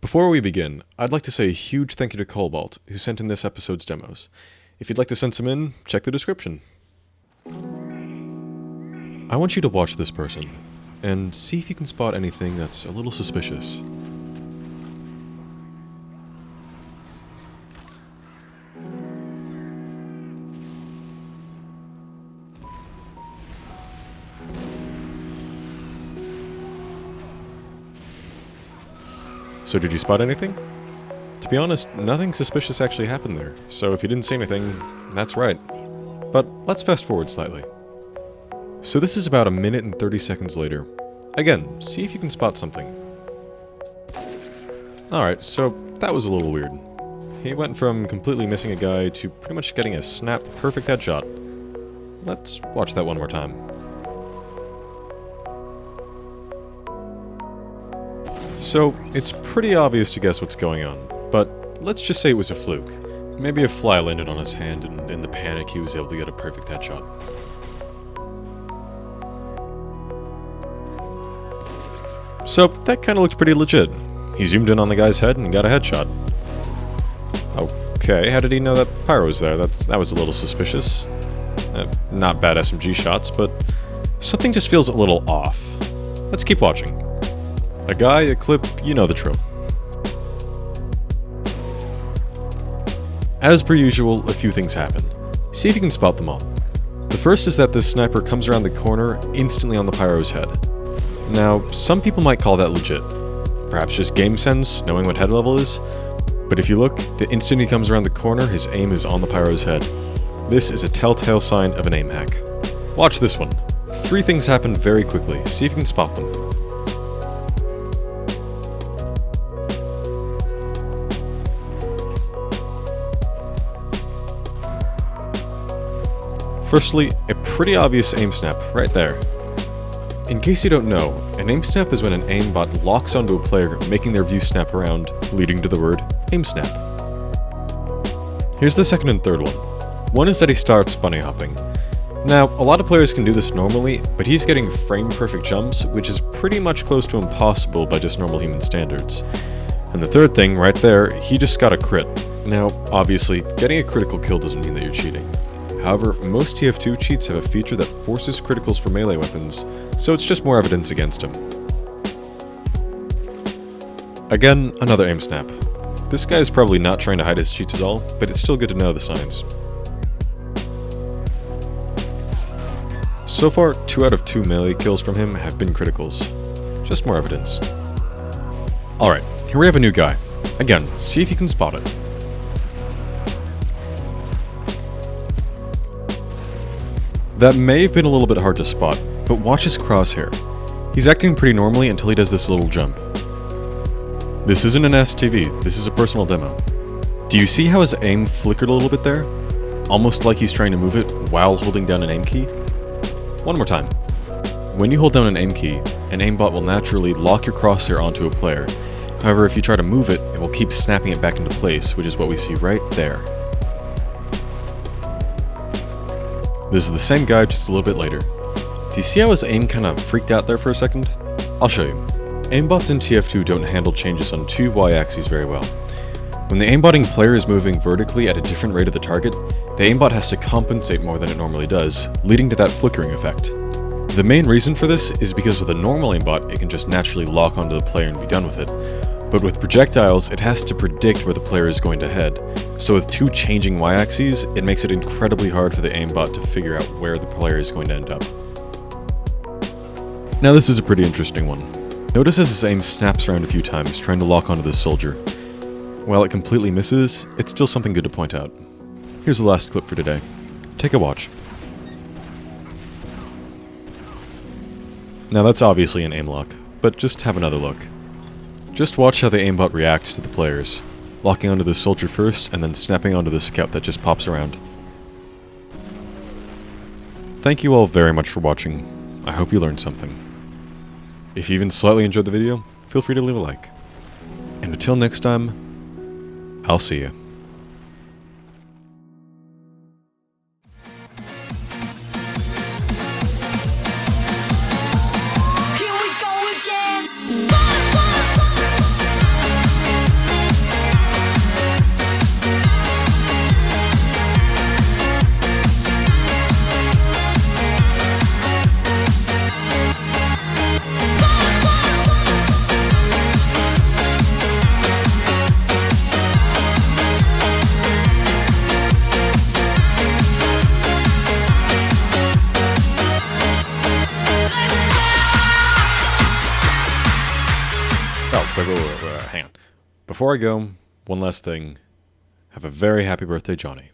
Before we begin, I'd like to say a huge thank you to Colbalt, who sent in this episode's demos. If you'd like to send some in, check the description. I want you to watch this person, and see if you can spot anything that's a little suspicious. So did you spot anything? To be honest, nothing suspicious actually happened there, so if you didn't see anything, that's right. But let's fast forward slightly. So this is about 1 minute and 30 seconds later. Again, see if you can spot something. Alright, so that was a little weird. He went from completely missing a guy to pretty much getting a snap perfect headshot. Let's watch that one more time. So, it's pretty obvious to guess what's going on, but let's just say it was a fluke. Maybe a fly landed on his hand and in the panic he was able to get a perfect headshot. So, that kinda looked pretty legit. He zoomed in on the guy's head and got a headshot. Okay, how did he know that pyro was there? That was a little suspicious. Not bad SMG shots, but something just feels a little off. Let's keep watching. A guy, a clip, you know the drill. As per usual, a few things happen. See if you can spot them all. The first is that this sniper comes around the corner instantly on the pyro's head. Now, some people might call that legit. Perhaps just game sense, knowing what head level is. But if you look, the instant he comes around the corner, his aim is on the pyro's head. This is a telltale sign of an aim hack. Watch this one. 3 things happen very quickly. See if you can spot them. Firstly, a pretty obvious aim snap, right there. In case you don't know, an aim snap is when an aimbot locks onto a player, making their view snap around, leading to the word aim snap. Here's the second and third one. One is that he starts bunny hopping. Now, a lot of players can do this normally, but he's getting frame-perfect jumps, which is pretty much close to impossible by just normal human standards. And the third thing, right there, he just got a crit. Now, obviously, getting a critical kill doesn't mean that you're cheating. However, most TF2 cheats have a feature that forces criticals for melee weapons, so it's just more evidence against him. Again, another aim snap. This guy is probably not trying to hide his cheats at all, but it's still good to know the signs. So far, 2 out of 2 melee kills from him have been criticals. Just more evidence. Alright, here we have a new guy. Again, see if you can spot it. That may have been a little bit hard to spot, but watch his crosshair. He's acting pretty normally until he does this little jump. This isn't an STV, this is a personal demo. Do you see how his aim flickered a little bit there? Almost like he's trying to move it while holding down an aim key? One more time. When you hold down an aim key, an aimbot will naturally lock your crosshair onto a player. However, if you try to move it, it will keep snapping it back into place, which is what we see right there. This is the same guy, just a little bit later. Do you see how his aim kind of freaked out there for a second? I'll show you. Aimbots in TF2 don't handle changes on 2 y-axes very well. When the aimbotting player is moving vertically at a different rate of the target, the aimbot has to compensate more than it normally does, leading to that flickering effect. The main reason for this is because with a normal aimbot, it can just naturally lock onto the player and be done with it. But with projectiles, it has to predict where the player is going to head. So with 2 changing y-axes, it makes it incredibly hard for the aimbot to figure out where the player is going to end up. Now this is a pretty interesting one. Notice as his aim snaps around a few times, trying to lock onto this soldier. While it completely misses, it's still something good to point out. Here's the last clip for today. Take a watch. Now that's obviously an aim lock, but just have another look. Just watch how the aimbot reacts to the players, locking onto the soldier first and then snapping onto the scout that just pops around. Thank you all very much for watching. I hope you learned something. If you even slightly enjoyed the video, feel free to leave a like. And until next time, I'll see you. Here we go again. Hang on. Before I go, one last thing. Have a very happy birthday, Johnny.